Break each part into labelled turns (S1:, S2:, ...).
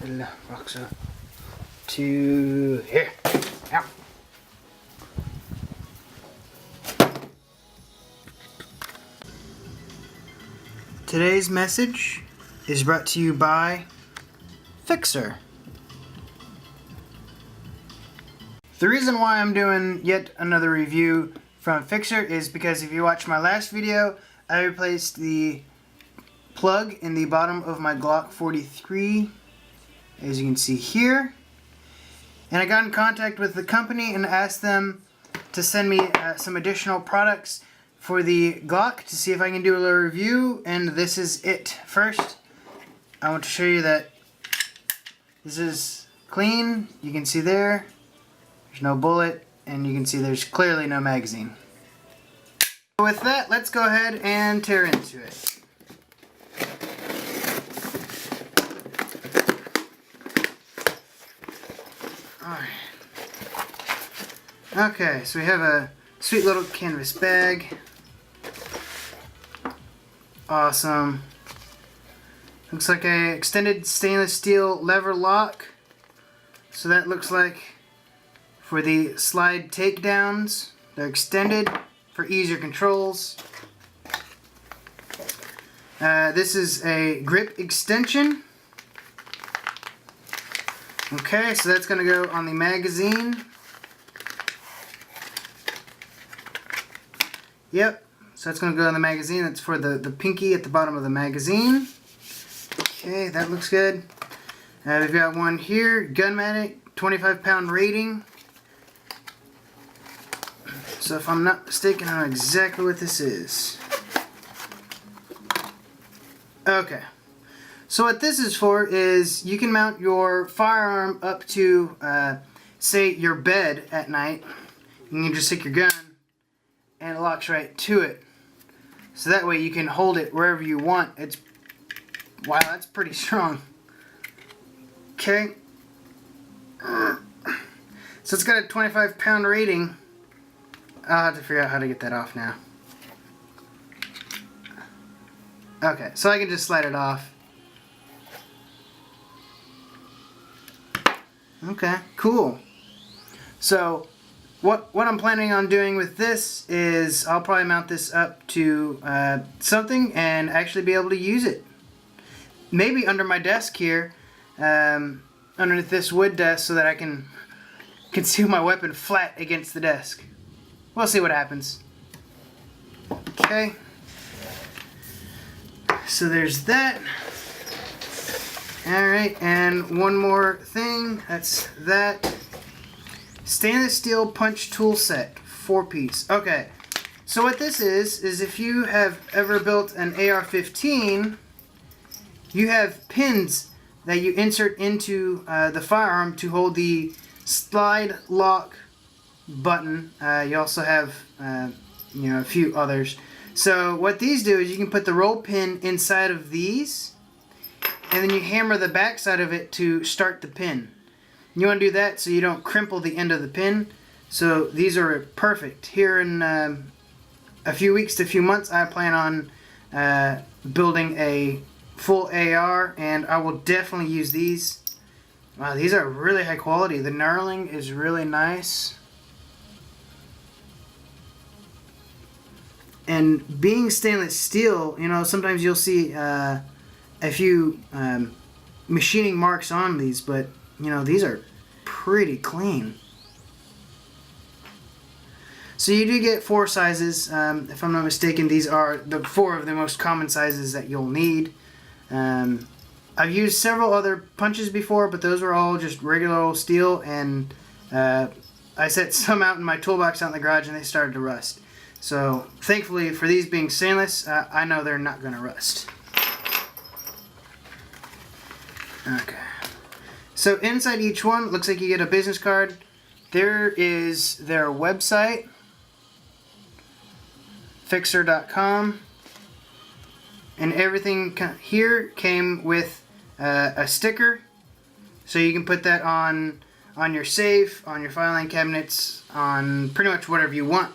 S1: little rocks up to here. Ow. Today's message is brought to you by Fixxxer. The reason why I'm doing yet another review from Fixxxer is because if you watched my last video, I replaced the plug in the bottom of my Glock 43, as you can see here. And I got in contact with the company and asked them to send me some additional products for the Glock to see if I can do a little review, and this is it. First, I want to show you that this is clean. You can see there's no bullet, and you can see there's clearly no magazine. With that, let's go ahead and tear into it. Alright. Okay, so we have a sweet little canvas bag. Awesome. Looks like a extended stainless steel lever lock. So that looks like for the slide takedowns. They're extended for easier controls. This is a grip extension. Okay, so that's going to go on the magazine. Yep, so that's going to go on the magazine. That's for the pinky at the bottom of the magazine. Okay, that looks good. We've got one here, Gunmatic, 25-pound rating. So if I'm not mistaken, I know exactly what this is. Okay. So what this is for is you can mount your firearm up to, say, your bed at night. You can just stick your gun and it locks right to it. So that way you can hold it wherever you want. Wow, that's pretty strong. Okay. So it's got a 25-pound rating. I'll have to figure out how to get that off now. Okay, so I can just slide it off. Okay, cool. So what I'm planning on doing with this is I'll probably mount this up to something and actually be able to use it. Maybe under my desk here, underneath this wood desk, so that I can conceal my weapon flat against the desk. We'll see what happens. Okay. So there's that. Alright, and one more thing. That's that. Stainless steel punch tool set. 4-piece. Okay. So what this is if you have ever built an AR-15, you have pins that you insert into the firearm to hold the slide lock button. You also have a few others. So what these do is you can put the roll pin inside of these, and then you hammer the back side of it to start the pin. You want to do that so you don't crimple the end of the pin. So these are perfect. Here in a few weeks to a few months, I plan on building a full AR, and I will definitely use these. Wow, these are really high quality. The knurling is really nice. And being stainless steel, sometimes you'll see a few machining marks on these, but these are pretty clean. So you do get 4 sizes. If I'm not mistaken, these are the 4 of the most common sizes that you'll need. I've used several other punches before, but those were all just regular old steel, and I set some out in my toolbox out in the garage and they started to rust. So thankfully for these being stainless, I know they're not going to rust. Okay. So inside each one, it looks like you get a business card. There is their website, Fixxxer.com, and everything here came with a sticker, so you can put that on your safe, on your filing cabinets, on pretty much whatever you want.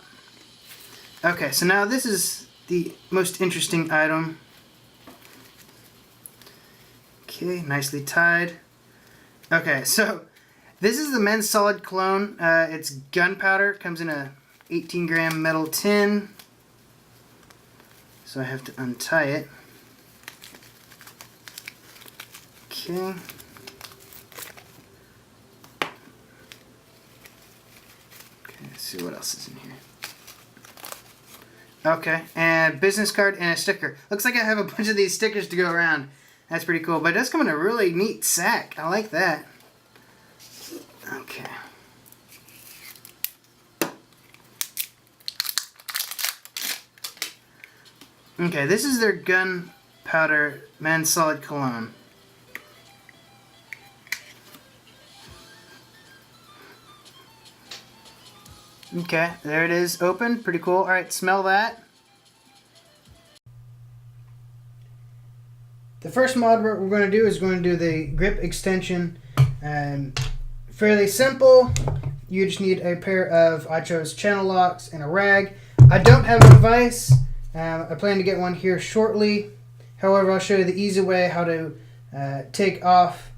S1: Okay, so now this is the most interesting item. Okay, nicely tied. Okay, so this is the Men's Solid Cologne. It's gunpowder. Comes in a 18-gram metal tin. So I have to untie it. Okay. Okay, let's see what else is in here. Okay, and business card and a sticker. Looks like I have a bunch of these stickers to go around. That's pretty cool, but it does come in a really neat sack. I like that. Okay. Okay, this is their gunpowder Men's Solid Cologne. Okay, there it is, open. Pretty cool. Alright, smell that. The first mod we're going to do is going to do the grip extension. Fairly simple. You just need a pair of, I chose channel locks and a rag. I don't have a vise. I plan to get one here shortly. However, I'll show you the easy way how to take off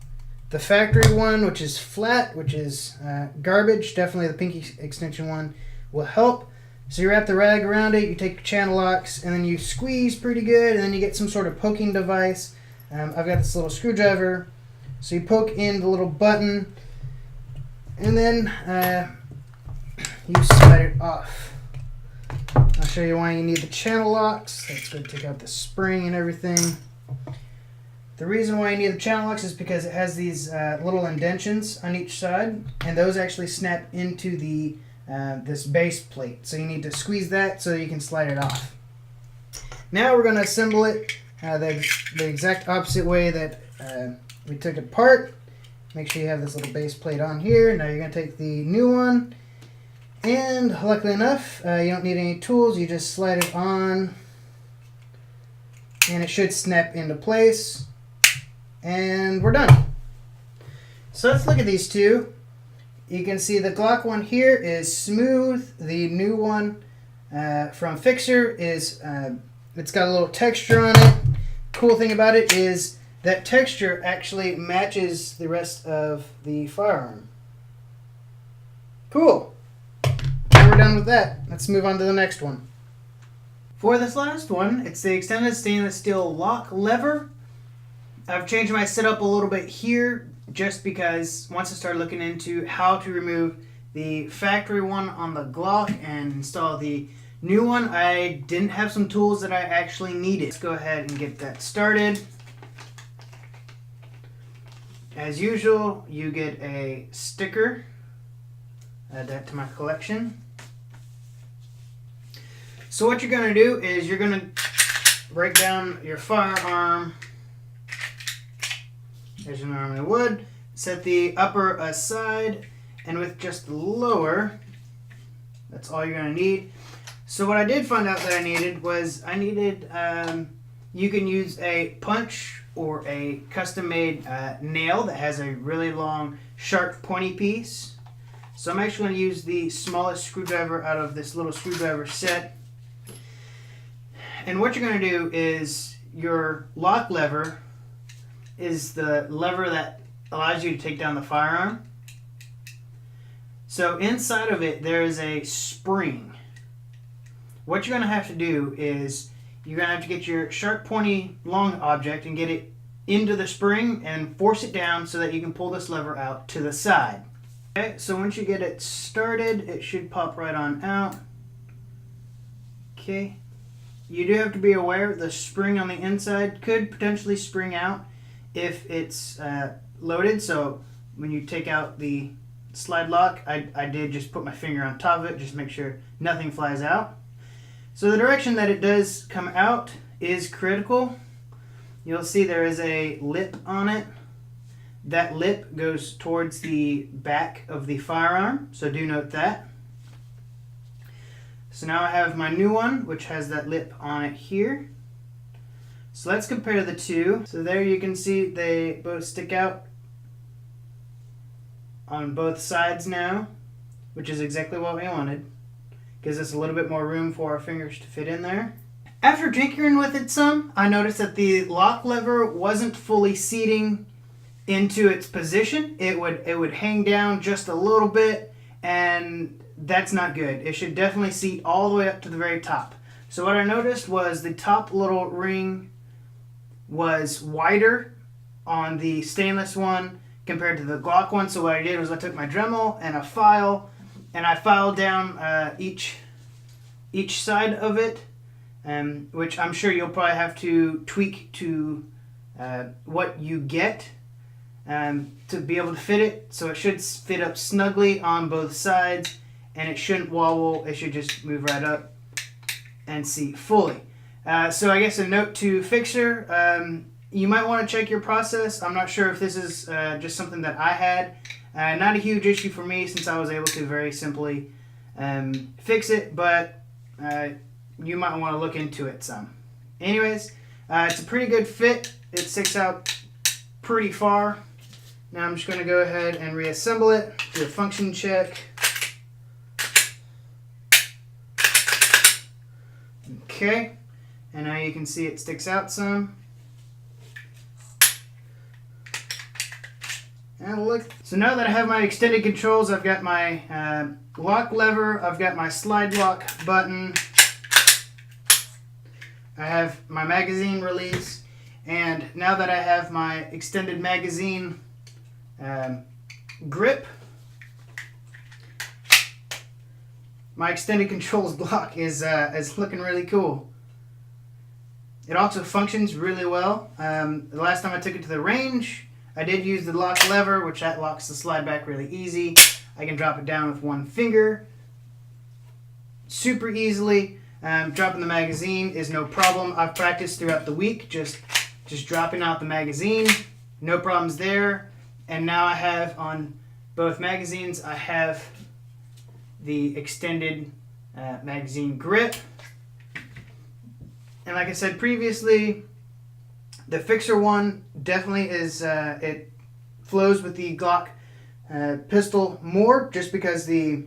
S1: the factory one, which is flat, which is garbage. Definitely the pinky extension one will help. So you wrap the rag around it, you take your channel locks, and then you squeeze pretty good, and then you get some sort of poking device. I've got this little screwdriver. So you poke in the little button, and then you slide it off. I'll show you why you need the channel locks. That's going to take out the spring and everything. The reason why you need the channel locks is because it has these little indentions on each side, and those actually snap into the this base plate. So you need to squeeze that so you can slide it off. Now we're going to assemble it the exact opposite way that we took it apart. Make sure you have this little base plate on here. Now you're going to take the new one, and luckily enough, you don't need any tools. You just slide it on, and it should snap into place. And we're done. So let's look at these two. You can see the Glock one here is smooth. The new one from Fixxxer is, it's got a little texture on it. Cool thing about it is that texture actually matches the rest of the firearm. Cool. Now we're done with that. Let's move on to the next one. For this last one, it's the extended stainless steel lock lever. I've changed my setup a little bit here just because once I started looking into how to remove the factory one on the Glock and install the new one, I didn't have some tools that I actually needed. Let's go ahead and get that started. As usual, you get a sticker. Add that to my collection. So what you're going to do is you're going to break down your firearm as you normally would. Set the upper aside, and with just the lower, that's all you're going to need. So what I did find out that I needed was you can use a punch or a custom-made nail that has a really long, sharp, pointy piece. So I'm actually going to use the smallest screwdriver out of this little screwdriver set. And what you're going to do is your lock lever is the lever that allows you to take down the firearm. So inside of it there is a spring. What you're going to have to do is you're going to have to get your sharp, pointy, long object and get it into the spring and force it down so that you can pull this lever out to the side. Okay, so once you get it started, it should pop right on out. Okay, you do have to be aware the spring on the inside could potentially spring out if it's loaded. So when you take out the slide lock, I did just put my finger on top of it, just make sure nothing flies out. So the direction that it does come out is critical. You'll see there is a lip on it. That lip goes towards the back of the firearm, so do note that. So now I have my new one, which has that lip on it here. So let's compare the two. So there you can see they both stick out on both sides now, which is exactly what we wanted. Gives us a little bit more room for our fingers to fit in there. After tinkering with it some, I noticed that the lock lever wasn't fully seating into its position, it would hang down just a little bit, and that's not good. It should definitely seat all the way up to the very top. So what I noticed was the top little ring was wider on the stainless one compared to the Glock one. So what I did was I took my Dremel and a file, and I filed down each side of it, which I'm sure you'll probably have to tweak to what you get to be able to fit it. So it should fit up snugly on both sides, and it shouldn't wobble. It should just move right up and seat fully. So I guess a note to Fixxxer, you might want to check your process. I'm not sure if this is just something that I had. Not a huge issue for me since I was able to very simply fix it, but you might want to look into it some. Anyways, it's a pretty good fit. It sticks out pretty far. Now I'm just going to go ahead and reassemble it, do a function check. Okay, and now you can see it sticks out some. And look, so now that I have my extended controls, I've got my lock lever, I've got my slide lock button, I have my magazine release, and now that I have my extended magazine grip, my extended controls Glock is looking really cool. It also functions really well. The last time I took it to the range, I did use the lock lever, which that locks the slide back really easy. I can drop it down with one finger super easily. Dropping the magazine is no problem. I've practiced throughout the week just dropping out the magazine. No problems there. And now I have on both magazines, I have the extended magazine grip. And like I said previously, the Fixxxer one definitely is, it flows with the Glock pistol more, just because the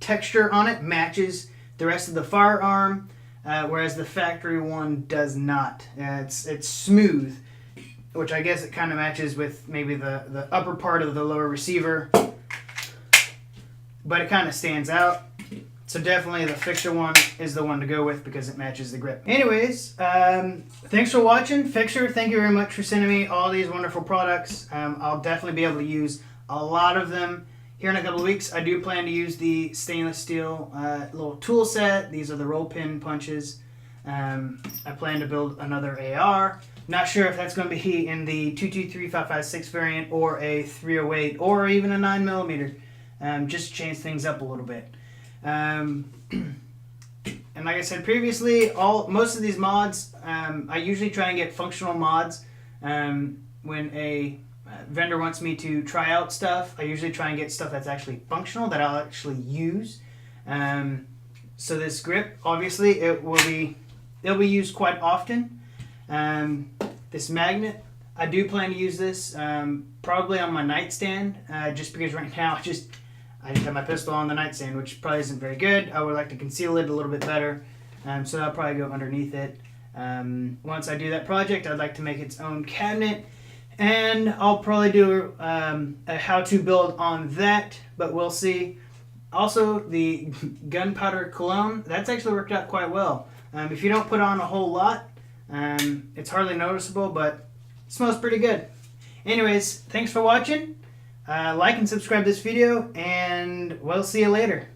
S1: texture on it matches the rest of the firearm, whereas the factory one does not. It's smooth, which I guess it kind of matches with maybe the upper part of the lower receiver, but it kind of stands out. So definitely the Fixxxer one is the one to go with because it matches the grip. Anyways, thanks for watching. Fixxxer, thank you very much for sending me all these wonderful products. I'll definitely be able to use a lot of them here in a couple of weeks. I do plan to use the stainless steel little tool set. These are the roll pin punches. I plan to build another AR. Not sure if that's going to be in the 223-556 variant or a 308 or even a 9mm. Just to change things up a little bit. And like I said previously, most of these mods, I usually try and get functional mods. When a vendor wants me to try out stuff, I usually try and get stuff that's actually functional, that I'll actually use. So this grip, obviously, it'll be used quite often. This magnet, I do plan to use this probably on my nightstand, just because right now I just have my pistol on the nightstand, which probably isn't very good. I would like to conceal it a little bit better, so I'll probably go underneath it. Once I do that project, I'd like to make its own cabinet, and I'll probably do a how-to build on that, but we'll see. Also, the gunpowder cologne, that's actually worked out quite well. If you don't put on a whole lot, it's hardly noticeable, but it smells pretty good. Anyways, thanks for watching. Like and subscribe this video, and we'll see you later.